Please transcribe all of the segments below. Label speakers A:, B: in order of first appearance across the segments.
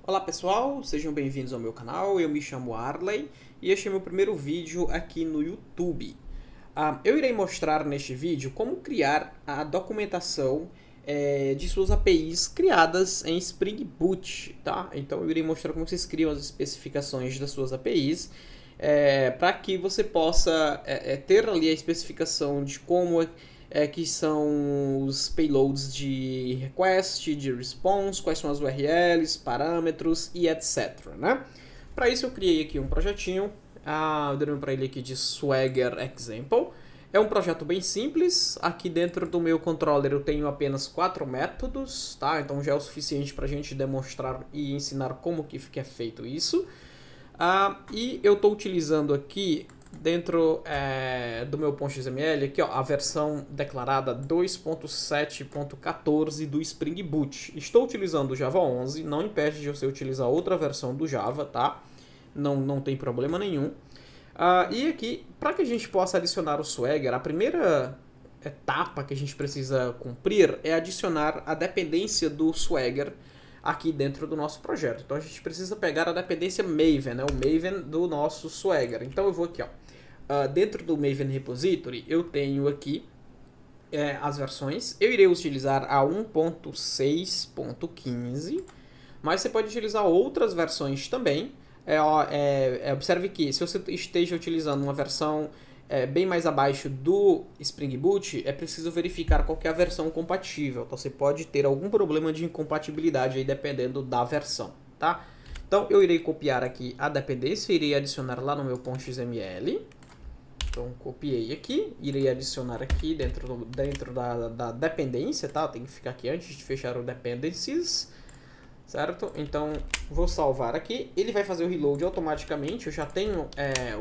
A: Olá pessoal, sejam bem-vindos ao meu canal, eu me chamo Arley e este é meu primeiro vídeo aqui no YouTube. Eu irei mostrar neste vídeo como criar a documentação de suas APIs criadas em Spring Boot, tá? Então eu irei mostrar como vocês criam as especificações das suas APIs para que você possa ter ali a especificação de como que são os payloads de request, de response, quais são as URLs, parâmetros e etc, né? Para isso eu criei aqui um projetinho, eu dei para ele aqui de Swagger Example. É um projeto bem simples, aqui dentro do meu controller eu tenho apenas 4 métodos, tá? Então já é o suficiente para a gente demonstrar e ensinar como que é feito isso. E eu estou utilizando aqui dentro do meu .xml aqui, ó, a versão declarada 2.7.14 do Spring Boot. Estou utilizando o Java 11, não impede de você utilizar outra versão do Java, tá? Não tem problema nenhum. E aqui, para que a gente possa adicionar o Swagger, a primeira etapa que a gente precisa cumprir é adicionar a dependência do Swagger aqui dentro do nosso projeto. Então a gente precisa pegar a dependência Maven, né? O Maven do nosso Swagger. Então eu vou aqui, ó. Dentro do Maven Repository eu tenho aqui as versões. Eu irei utilizar a 1.6.15, mas você pode utilizar outras versões também. Observe que se você esteja utilizando uma versão bem mais abaixo do Spring Boot, é preciso verificar qual que é a versão compatível. Então você pode ter algum problema de incompatibilidade aí dependendo da versão, tá? Então eu irei copiar aqui a dependência, irei adicionar lá no meu .xml. Então copiei aqui, irei adicionar aqui dentro da dependência, tá? Tem que ficar aqui antes de fechar o dependencies, certo? Então vou salvar aqui, ele vai fazer o reload automaticamente. Eu já tenho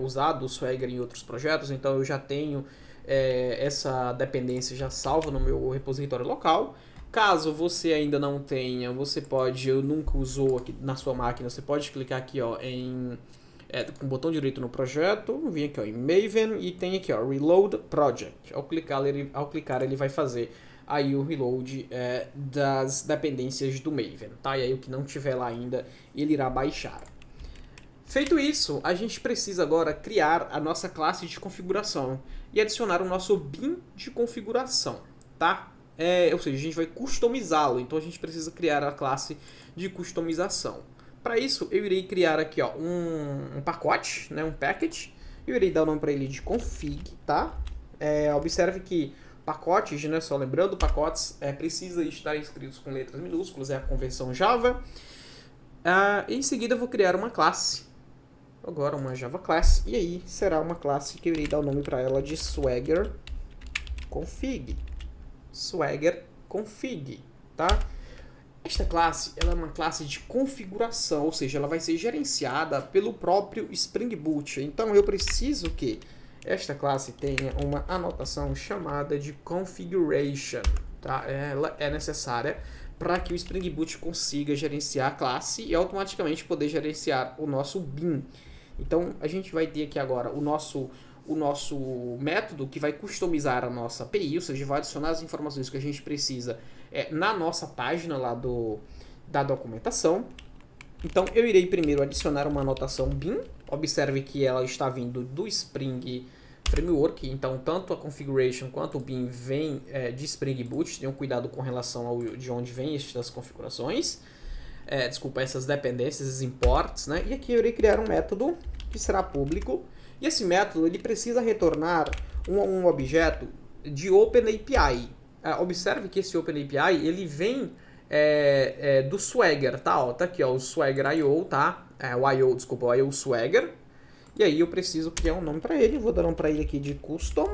A: usado o Swagger em outros projetos, então eu já tenho essa dependência já salva no meu repositório local. Caso você ainda não tenha, você pode, eu nunca usou aqui na sua máquina, você pode clicar aqui, ó, com o botão direito no projeto, vem aqui, ó, em Maven e tem aqui, ó, Reload Project. Ao clicar ele vai fazer aí o reload das dependências do Maven, tá? E aí o que não tiver lá ainda, ele irá baixar. Feito isso, a gente precisa agora criar a nossa classe de configuração e adicionar o nosso bin de configuração, tá? Ou seja, a gente vai customizá-lo, então a gente precisa criar a classe de customização. Para isso, eu irei criar aqui, ó, um pacote, né, um package. Eu irei dar o nome para ele de config, tá? Observe que pacotes, né, só lembrando, pacotes precisa estar escritos com letras minúsculas, é a convenção Java. Em seguida, eu vou criar uma classe. Agora, uma Java Class. E aí, será uma classe que eu irei dar o nome para ela de Swagger Config. Swagger Config, tá? Esta classe ela é uma classe de configuração, ou seja, ela vai ser gerenciada pelo próprio Spring Boot. Então eu preciso que esta classe tenha uma anotação chamada de configuration, tá? Ela é necessária para que o Spring Boot consiga gerenciar a classe e automaticamente poder gerenciar o nosso bin. Então a gente vai ter aqui agora o nosso método que vai customizar a nossa API, ou seja, vai adicionar as informações que a gente precisa na nossa página lá da documentação. Então eu irei primeiro adicionar uma anotação bin. Observe que ela está vindo do Spring Framework, então tanto a configuration quanto o bin vem de Spring Boot. Tenham cuidado com relação de onde vem estas configurações. Essas dependências, esses imports, né? E aqui eu irei criar um método que será público. E esse método ele precisa retornar um objeto de OpenAPI. Observe que esse OpenAPI ele vem do Swagger, tá? Ó, tá aqui, ó, o Swagger IO, tá? O IO Swagger. E aí eu preciso criar um nome para ele. Eu vou dar um nome para ele aqui de custom.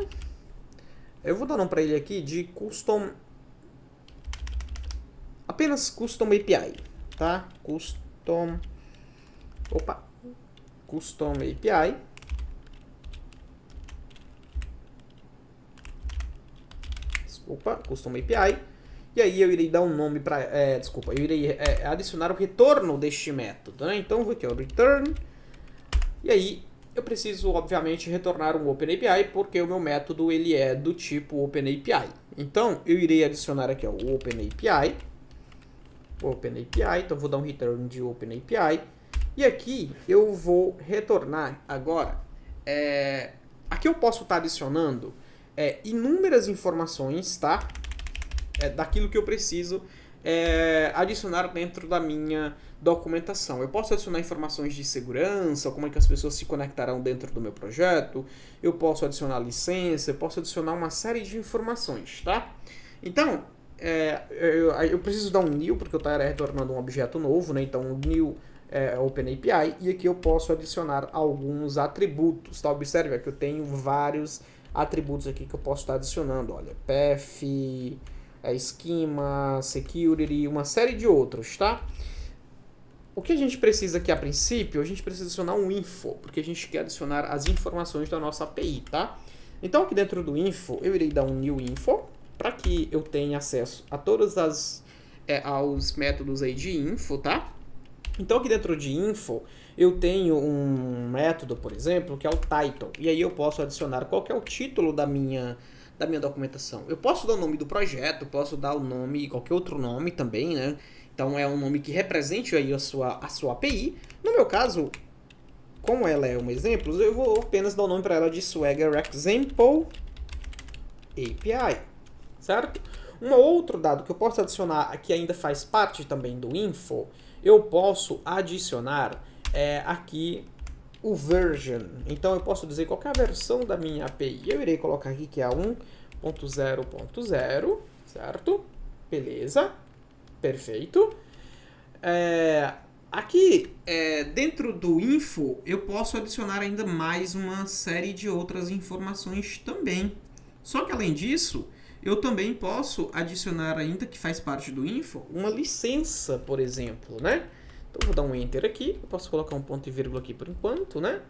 A: Apenas custom API, tá? Custom API. Custom API. E aí eu irei dar um nome para... eu irei adicionar o retorno deste método, né? Então eu vou aqui, ó, return. E aí eu preciso, obviamente, retornar um OpenAPI, porque o meu método ele é do tipo OpenAPI. Então eu irei adicionar aqui, ó, o OpenAPI. OpenAPI, então vou dar um return de OpenAPI. E aqui eu vou retornar agora. Aqui eu posso estar adicionando inúmeras informações, tá? Daquilo que eu preciso adicionar dentro da minha documentação. Eu posso adicionar informações de segurança, como é que as pessoas se conectarão dentro do meu projeto, eu posso adicionar licença, eu posso adicionar uma série de informações, tá? Então, eu preciso dar um new, porque eu estou retornando um objeto novo, né? Então, o new OpenAPI, e aqui eu posso adicionar alguns atributos, tá? Observe que eu tenho vários atributos aqui que eu posso estar adicionando, olha, path, schema, security, uma série de outros, tá? O que a gente precisa aqui a princípio, a gente precisa adicionar um info, porque a gente quer adicionar as informações da nossa API, tá? Então aqui dentro do info, eu irei dar um new info, para que eu tenha acesso a todas aos métodos aí de info, tá? Então aqui dentro de info, eu tenho um método, por exemplo, que é o title, e aí eu posso adicionar qual que é o título da minha documentação. Eu posso dar o nome do projeto, posso dar o nome, qualquer outro nome também, né? Então é um nome que represente aí a sua API. No meu caso, como ela é um exemplo, eu vou apenas dar o nome para ela de Swagger Example API, certo? Um outro dado que eu posso adicionar, que ainda faz parte também do info, eu posso adicionar aqui o version. Então eu posso dizer qual é a versão da minha API. Eu irei colocar aqui que é a 1.0.0, certo? Beleza. Perfeito. Aqui, dentro do info, eu posso adicionar ainda mais uma série de outras informações também. Só que além disso, eu também posso adicionar ainda, que faz parte do info, uma licença, por exemplo, né? Então, vou dar um Enter aqui, eu posso colocar um ponto e vírgula aqui por enquanto, né?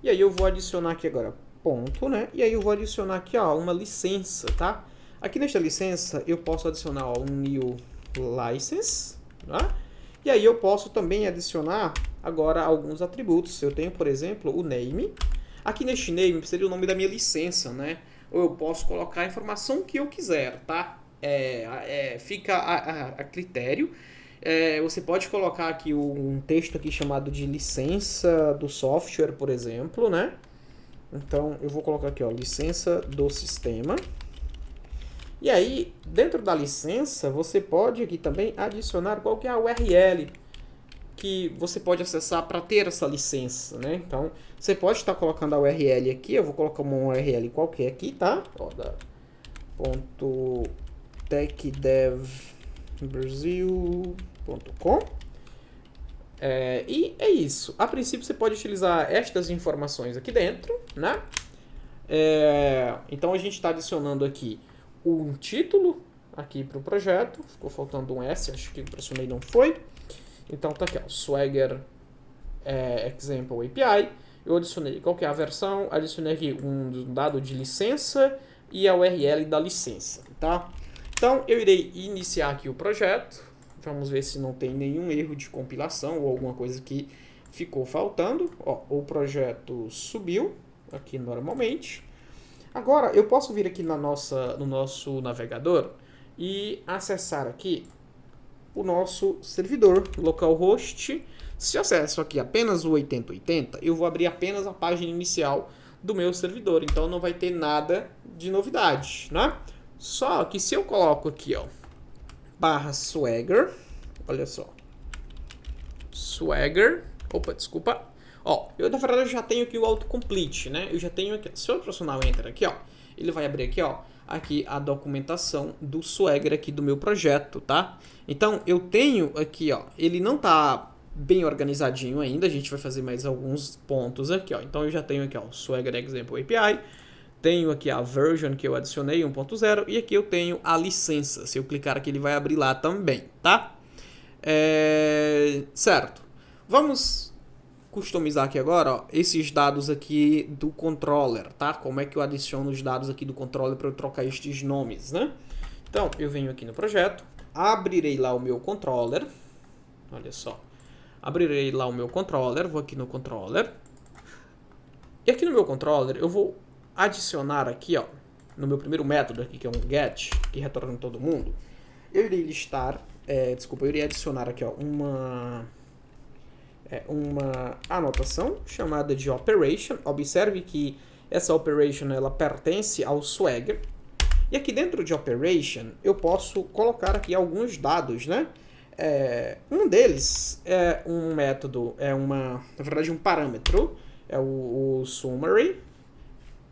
A: E aí eu vou adicionar aqui agora ponto, né? E aí eu vou adicionar aqui, ó, uma licença, tá? Aqui nesta licença, eu posso adicionar um new license, tá? E aí eu posso também adicionar agora alguns atributos. Eu tenho, por exemplo, o name. Aqui neste name seria o nome da minha licença, né? Ou eu posso colocar a informação que eu quiser, tá? Fica a critério. Você pode colocar aqui um texto aqui chamado de licença do software, por exemplo, né? Então, eu vou colocar aqui, ó, licença do sistema. E aí, dentro da licença, você pode aqui também adicionar qual que é a URL que você pode acessar para ter essa licença, né? Então, você pode estar colocando a URL aqui, eu vou colocar uma URL qualquer aqui, tá? Ó, .techdevbrasil.com. E é isso. A princípio, você pode utilizar estas informações aqui dentro, né? Então, a gente está adicionando aqui um título aqui para o projeto. Ficou faltando um S, acho que eu pressionei não foi. Então tá aqui, ó, Swagger Example API. Eu adicionei qual que é a versão, adicionei aqui um dado de licença e a URL da licença, tá? Então eu irei iniciar aqui o projeto. Vamos ver se não tem nenhum erro de compilação ou alguma coisa que ficou faltando. Ó, o projeto subiu aqui normalmente. Agora eu posso vir aqui no nosso navegador e acessar aqui o nosso servidor localhost. Se eu acesso aqui apenas o 8080, eu vou abrir apenas a página inicial do meu servidor, então não vai ter nada de novidade, né? Só que se eu coloco aqui, ó, /swagger, olha só, swagger, desculpa, ó, na verdade eu já tenho aqui o autocomplete, né? Eu já tenho aqui, se eu pressionar o Enter aqui, ó, ele vai abrir aqui, ó, aqui a documentação do Swagger aqui do meu projeto, tá? Então, eu tenho aqui, ó, ele não tá bem organizadinho ainda, a gente vai fazer mais alguns pontos aqui, ó. Então, eu já tenho aqui, ó, Swagger Example API, tenho aqui a version que eu adicionei, 1.0, e aqui eu tenho a licença. Se eu clicar aqui, ele vai abrir lá também, tá? Certo. Vamos customizar aqui agora, ó, esses dados aqui do controller, tá? Como é que eu adiciono os dados aqui do controller para eu trocar estes nomes, né? Então, eu venho aqui no projeto, abrirei lá o meu controller, olha só, abrirei lá o meu controller, vou aqui no controller, e aqui no meu controller eu vou adicionar aqui, ó, no meu primeiro método aqui, que é um get, que retorna todo mundo, eu irei listar desculpa, eu iria adicionar aqui ó, uma anotação chamada de operation. Observe que essa operation ela pertence ao Swagger. E aqui dentro de operation eu posso colocar aqui alguns dados, né? Um deles é um método, na verdade um parâmetro, é o summary.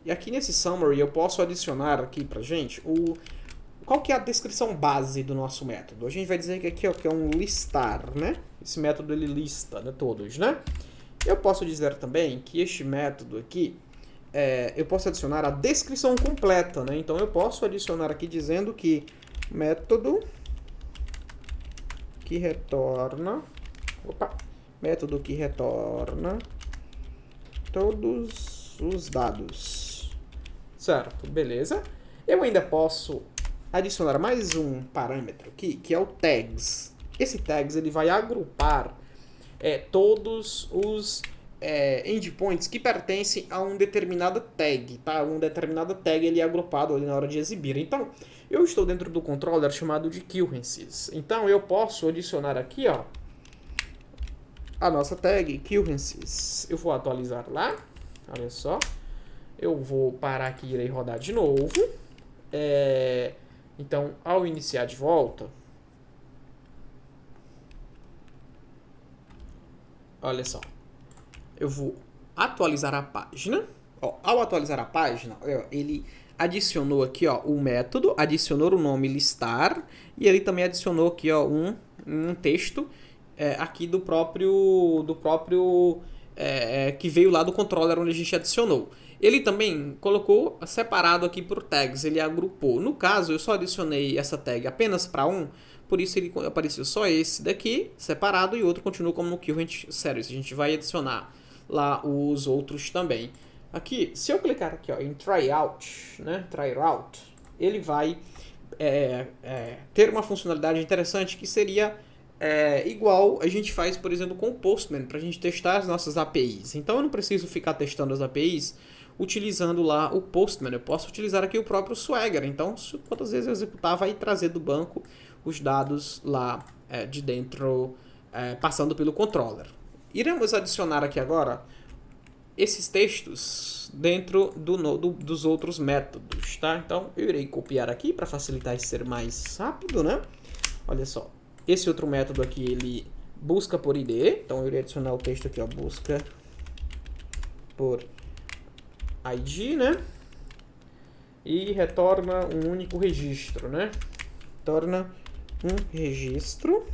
A: E aqui nesse summary eu posso adicionar aqui pra gente qual que é a descrição base do nosso método. A gente vai dizer que aqui ó, que é um listar, né? Esse método ele lista, né, todos, né? Eu posso dizer também que este método aqui, eu posso adicionar a descrição completa, né? Então eu posso adicionar aqui dizendo que método que retorna todos os dados. Certo, beleza? Eu ainda posso adicionar mais um parâmetro aqui, que é o tags. Esse tags ele vai agrupar todos os endpoints que pertencem a um determinado tag, tá? Um determinado tag ele é agrupado ali na hora de exibir. Então, eu estou dentro do controller chamado de Currencies. Então, eu posso adicionar aqui, ó, a nossa tag Currencies. Eu vou atualizar lá, olha só. Eu vou parar aqui e irei rodar de novo. Então, ao iniciar de volta, olha só, eu vou atualizar a página. Ó, ao atualizar a página, ele adicionou aqui ó, o método, adicionou o nome listar e ele também adicionou aqui ó, um texto aqui do próprio que veio lá do controller onde a gente adicionou. Ele também colocou separado aqui por tags, ele agrupou. No caso, eu só adicionei essa tag apenas para por isso ele apareceu só esse daqui, separado, e outro continua como no Current Series. A gente vai adicionar lá os outros também. Aqui, se eu clicar aqui ó, em Tryout, né, Tryout, ele vai ter uma funcionalidade interessante que seria igual a gente faz, por exemplo, com o Postman, para a gente testar as nossas APIs. Então eu não preciso ficar testando as APIs utilizando lá o Postman. Eu posso utilizar aqui o próprio Swagger. Então, quantas vezes eu executar, vai trazer do banco os dados lá de dentro, passando pelo controller. Iremos adicionar aqui agora esses textos dentro dos outros métodos, tá? Então, eu irei copiar aqui para facilitar e ser mais rápido, né? Olha só. Esse outro método aqui, ele busca por ID. Então, eu irei adicionar o texto aqui, ó, busca por ID, né? E retorna um único registro, né? Retorna um registro.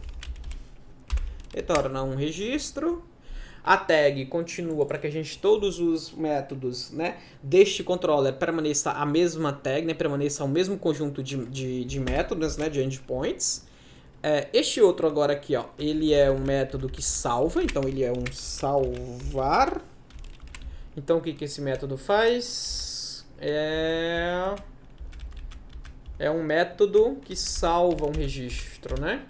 A: A tag continua para que todos os métodos, né, deste controller permaneça a mesma tag, né, permaneça o mesmo conjunto de métodos, né, de endpoints. Este outro agora aqui, ó, ele é um método que salva, então ele é um salvar. Então o que esse método faz? É um método que salva um registro, né?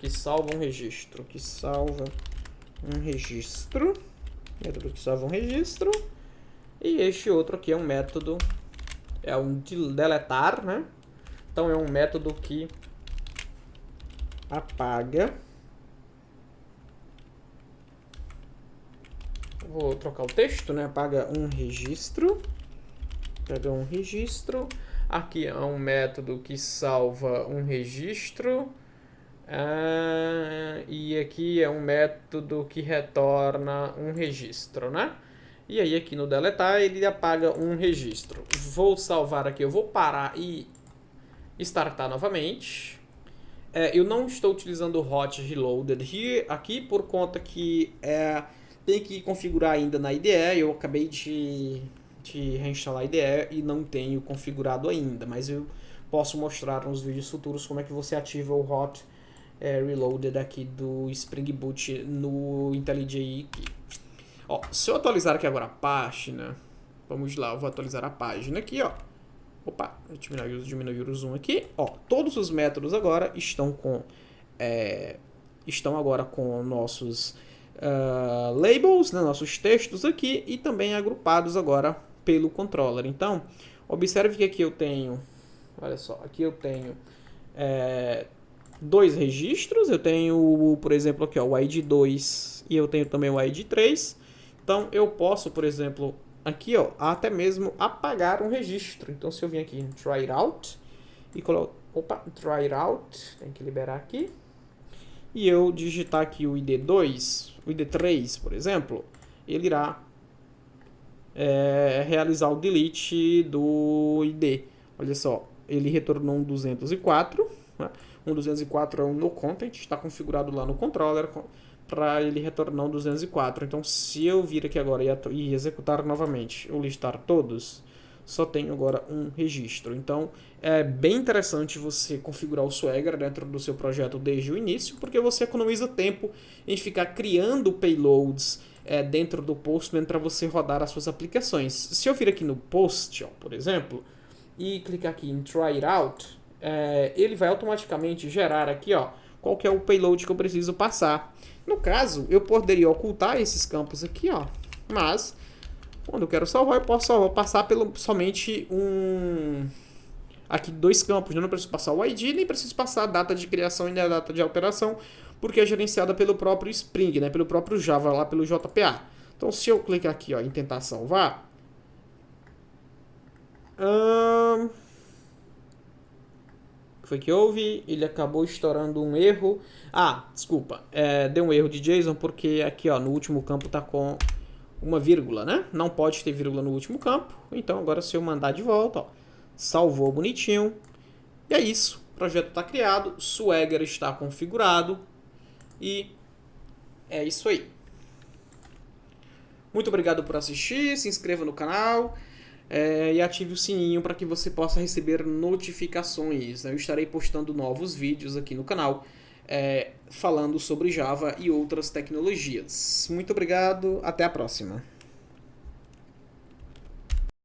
A: Método que salva um registro. E este outro aqui é um método, deletar, né? Então é um método que apaga. Vou trocar o texto, né? Apaga um registro. Aqui é um método que salva um registro. E aqui é um método que retorna um registro, né? E aí aqui no deletar ele apaga um registro. Vou salvar aqui, eu vou parar e startar novamente. Eu não estou utilizando o hot reloaded aqui por conta que tem que configurar ainda na IDE. Eu acabei de reinstalar a IDE e não tenho configurado ainda, mas eu posso mostrar nos vídeos futuros como é que você ativa o hot reloaded aqui do Spring Boot no IntelliJ aqui. Ó, se eu atualizar aqui agora a página, vamos lá, eu vou atualizar a página aqui, ó. Opa, diminuir o zoom aqui. Ó, todos os métodos agora estão agora com nossos labels, né, nossos textos aqui, e também agrupados agora pelo controller. Então, observe que aqui eu tenho, olha só, aqui eu tenho dois registros. Eu tenho, por exemplo, aqui ó, o ID 2 e eu tenho também o ID 3. Então eu posso, por exemplo, aqui ó, até mesmo apagar um registro. Então se eu vim aqui em Try It Out e coloco, opa, Try It Out, tem que liberar aqui. E eu digitar aqui o ID2, o ID3, por exemplo, ele irá realizar o delete do ID. Olha só, ele retornou um 204, né? Um 204 é um no content, está configurado lá no controller para ele retornar um 204. Então, se eu vir aqui agora e executar novamente ou listar todos, só tenho agora um registro. Então, é bem interessante você configurar o Swagger dentro do seu projeto desde o início, porque você economiza tempo em ficar criando payloads dentro do Postman para você rodar as suas aplicações. Se eu vir aqui no Post, ó, por exemplo, e clicar aqui em Try It Out, ele vai automaticamente gerar aqui ó, qual que é o payload que eu preciso passar. No caso, eu poderia ocultar esses campos aqui, ó, mas quando eu quero salvar, eu posso passar somente aqui dois campos. Eu não preciso passar o ID, nem preciso passar a data de criação e a data de alteração, porque é gerenciada pelo próprio Spring, né, pelo próprio Java, lá pelo JPA. Então, se eu clicar aqui ó, em tentar salvar, o que foi que houve? Ele acabou estourando um erro. Desculpa, deu um erro de JSON, porque aqui ó, no último campo está com uma vírgula, né? Não pode ter vírgula no último campo. Então agora se eu mandar de volta, ó, salvou bonitinho. E é isso. O projeto está criado, Swagger está configurado e é isso aí. Muito obrigado por assistir, se inscreva no canal e ative o sininho para que você possa receber notificações. Eu estarei postando novos vídeos aqui no canal falando sobre Java e outras tecnologias. Muito obrigado, até a próxima.